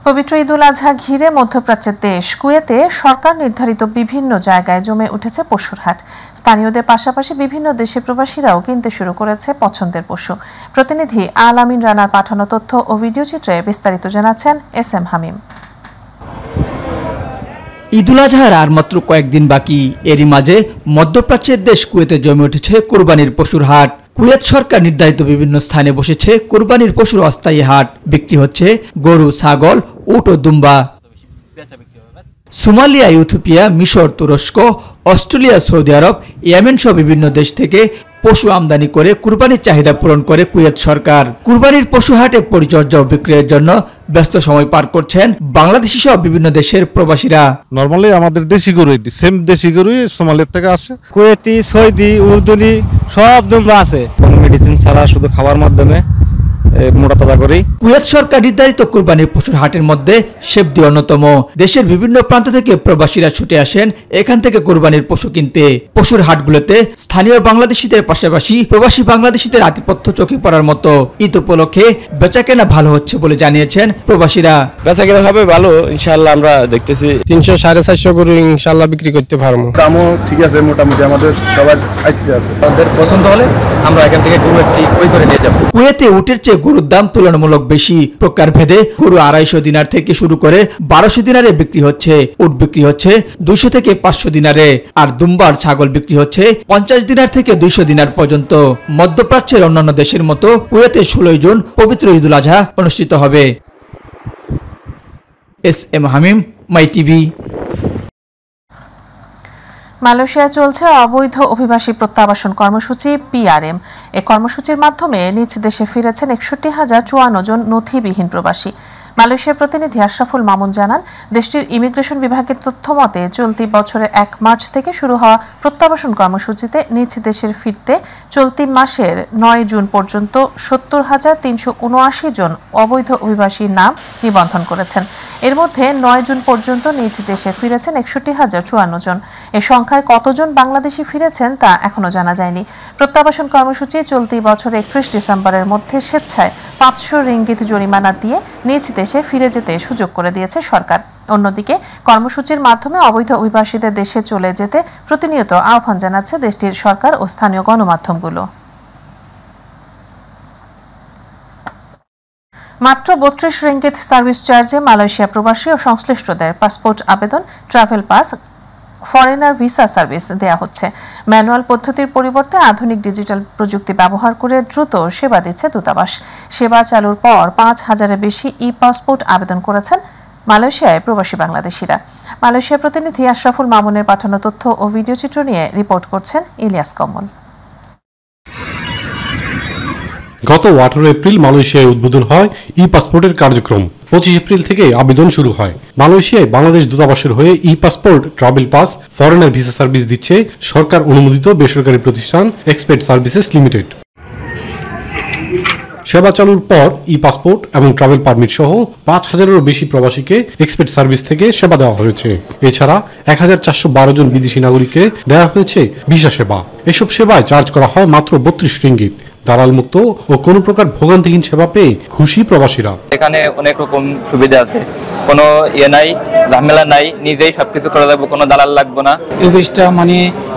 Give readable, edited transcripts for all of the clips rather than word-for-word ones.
পবিত্র ঈদুল আজহা ঘিরে মধ্যপ্রাচ্যের দেশ কুয়েতে সরকার নির্ধারিত বিভিন্ন জায়গায় জমে উঠেছে পশুর হাট। স্থানীয়দের পাশাপাশি বিভিন্ন দেশের প্রবাসীরাও কিনতে শুরু করেছে পছন্দের পশু। প্রতিনিধি আল আমিন রানার পাঠানো তথ্য ও ভিডিও চিত্রে বিস্তারিত জানাচ্ছেন এস.এম. হামিম। ঈদুল আজহার আর মাত্র কয়েকদিন বাকি, এরই মাঝে মধ্যপ্রাচ্যের দেশ কুয়েতে জমে উঠেছে কুরবানির পশুর হাট। কুয়েত সরকার নির্ধারিত বিভিন্ন স্থানে বসেছে কুরবানির পশুর অস্থায়ী হাট। বিক্রি হচ্ছে গরু, ছাগল, উট ও দুম্বা। সোমালিয়া, ইথিওপিয়া, মিশর, তুরস্ক, অস্ট্রেলিয়া, সৌদি আরব, ইয়েমেন সহ বিভিন্ন দেশ থেকে পশু আমদানি করে কুরবানির চাহিদা পূরণ করে কুয়েত সরকার। কুরবানির পশু হাটে পরিচর্যা ও বিক্রয়ের জন্য ব্যস্ত সময় পার করছেন বাংলাদেশি সহ বিভিন্ন দেশের প্রবাসীরা। নরমালি আমাদের দেশি গরু, সেম দেশি গরুই সোমালিয়া থেকে আসে। কুয়েতি, সৌদি, উর্দুনি সব দুম্বা আছে, কোনো মেডিসিন ছাড়া, শুধু খাওয়ার মাধ্যমে মোটা তাজা করি। কুয়েত সরকার নির্ধারিত কুরবানির পশুর হাটের মধ্যে শেবদি অন্যতম। দেশের বিভিন্ন প্রান্ত থেকে প্রবাসীরা ছুটে আসেন এখান থেকে কুরবানির পশু কিনতে। পশুর হাটগুলোতে স্থানীয় বাংলাদেশিদের পাশাপাশি প্রবাসী বাংলাদেশিদের আধিপত্য চোখে পড়ার মতো। ঈদ উপলক্ষে বেচাকেনা ভালো হচ্ছে বলে জানিয়েছেন প্রবাসীরা। বেচাকেনা হবে ভালো ইনশাআল্লাহ, আমরা দেখতেছি 300-450 গরু ইনশাআল্লাহ বিক্রি করতে পারবো। দামও ঠিক আছে, মোটামুটি আমাদের সবার আইতে আছে। আমাদের পছন্দ হলে আমরা এখান থেকে গরু একটি ক্রয় করে নিয়ে যাব। কুয়েতে উটের চেয়ে গরুর দাম তুলনামূলক বেশি। প্রকার ভেদে গরু 250 দিনার থেকে শুরু করে 1200 দিনারে বিক্রি হচ্ছে। উট বিক্রি হচ্ছে 200 থেকে 500 দিনারে, আর দুম্বার ছাগল বিক্রি হচ্ছে 50 দিনার থেকে 200 দিনার পর্যন্ত। মধ্যপ্রাচ্যের অন্যান্য দেশের মতো কুয়েতে 16 জুন পবিত্র ঈদুল আজহা অনুষ্ঠিত হবে। এস.এম. হামিম, মাই টিভি। মালয়েশিয়ায় চলছে অবৈধ অভিবাসী প্রত্যাবাসন কর্মসূচি PRM। এই কর্মসূচির মাধ্যমে নিজ দেশে ফিরেছেন 61,054 জন নথিবিহীন প্রবাসী। মালয়েশিয়ার প্রতিনিধি আশরাফুল মামুন জানান, দেশটির ইমিগ্রেশন বিভাগের তথ্য মতে চলতি বছরের 1 মার্চ থেকে শুরু হওয়া প্রত্যাবাসন কর্মসূচিতে নিজ দেশের ফিরতে চলতি মাসের 9 জুন পর্যন্ত 70,379 জন অবৈধ অভিবাসীর নাম নিবন্ধন করেছেন। এর মধ্যে 9 জুন পর্যন্ত নিজ দেশে ফিরেছেন 61,054 জন। এ সংখ্যায় কতজন বাংলাদেশি ফিরেছেন তা এখনো জানা যায়নি। প্রত্যাবাসন কর্মসূচি চলতি বছরের 31 ডিসেম্বরের মধ্যে স্বেচ্ছায় 500 রিঙ্গিত জরিমানা দিয়ে নিজ দেশে ফিরে যেতে সুযোগ করে দিয়েছে সরকার। অন্যদিকে কর্মসূচির মাধ্যমে অবৈধ অভিবাসীদের দেশে চলে যেতে প্রতিনিয়ত আহ্বান জানাচ্ছে দেশটির সরকার ও স্থানীয় গণমাধ্যমগুলো। মাত্র 32 রিঙ্গিত সার্ভিস চার্জে মালয়েশিয়া প্রবাসী ও সংশ্লিষ্টদের পাসপোর্ট আবেদন, travel pass, foreigner visa service দেয়া হচ্ছে। ম্যানুয়াল পদ্ধতির পরিবর্তে আধুনিক ডিজিটাল প্রযুক্তি ব্যবহার করে দ্রুত সেবা দিচ্ছে দূতাবাস। সেবা চালুর পর 5,000-এর বেশি পাসপোর্ট আবেদন করেছেন মালয়েশিয়ায় প্রবাসী বাংলাদেশিরা। মালয়েশিয়া প্রতিনিধি আশরাফুল মামুনের পাঠানো তথ্য ও ভিডিও চিত্র নিয়ে রিপোর্ট করছেন ইলিয়াস কমল। গত 18 এপ্রিল মালয়েশিয়ায় উদ্বোধন হয় পাসপোর্টের কার্যক্রম। 25 এপ্রিল থেকে আবেদন শুরু হয়। মালয়েশিয়ায় বাংলাদেশ দূতাবাসের হয়ে passport, travel pass, foreigner visa service দিচ্ছে সরকার অনুমোদিত বেসরকারি প্রতিষ্ঠান এক্সপের্ট সার্ভিসেস লিমিটেড। সেবা চালুর পর পাসপোর্ট এবং ট্রাভেল পারমিট সহ 5,000-এরও বেশি প্রবাসীকে এক্সপের্ট সার্ভিস থেকে সেবা দেওয়া হয়েছে। এছাড়া 1,412 জন বিদেশি নাগরিককে দেওয়া হয়েছে ভিসা সেবা। এসব সেবায় চার্জ করা হয় মাত্র 32 রিঙ্গিত। দালাল মুক্ত ও কোনো প্রকার ভোগান্তিহীন সেবা পেয়ে খুশি প্রবাসীরা। এখানে অনেক রকম সুবিধা আছে, কোনো নাই, ঝামেলা নাই, নিজেই সবকিছু করে যাবো, কোনো দালাল লাগবে না। এই দেশটা মানে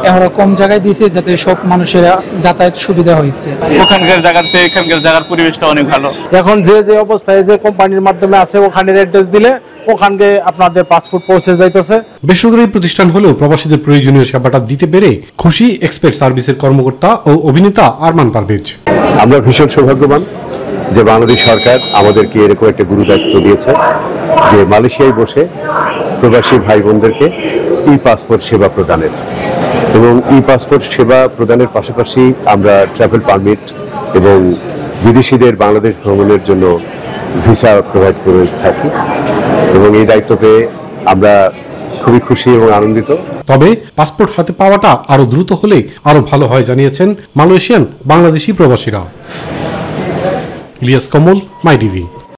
এরকম জায়গায় দিয়েছে যাতে সব মানুষের যাতায়াত সুবিধা হয়েছে। ওখানকার জায়গার চেয়ে এখানকার জায়গার পরিবেশটা অনেক ভালো। এখন যে অবস্থায় যে কোম্পানির মাধ্যমে আছে ওখানের অ্যাড্রেস দিলে ওখানকে আপনাদের পাসপোর্ট পৌঁছে যাইতেছে। বেসরকারি প্রতিষ্ঠান হলেও প্রবাসীদের প্রয়োজনীয় সেবাটা দিতে পেরে খুশি এক্সপের্ট সার্ভিসের কর্মকর্তা ও অভিনেতা আরমান পারভেজ। আমরা ভীষণ সৌভাগ্যবান যে বাংলাদেশ সরকার আমাদেরকে এরকম একটা গুরু দায়িত্ব দিয়েছে যে মালয়েশিয়ায় বসে প্রবাসী ভাই বোনদেরকে পাসপোর্ট সেবা প্রদানের, এবং পাসপোর্ট সেবা প্রদানের পাশাপাশি আমরা ট্রাভেল পারমিট এবং বিদেশিদের বাংলাদেশ ভ্রমণের জন্য ভিসা প্রোভাইড করে থাকি, এবং এই দায়িত্ব পেয়ে আমরা খুবই খুশি এবং আনন্দিত। তবে পাসপোর্ট হাতে পাওয়াটা আরো দ্রুত হলে আরো ভালো হয় জানিয়েছেন মালয়েশিয়ান বাংলাদেশি প্রবাসীরা। ইলিয়াস কমল, মাই টিভি।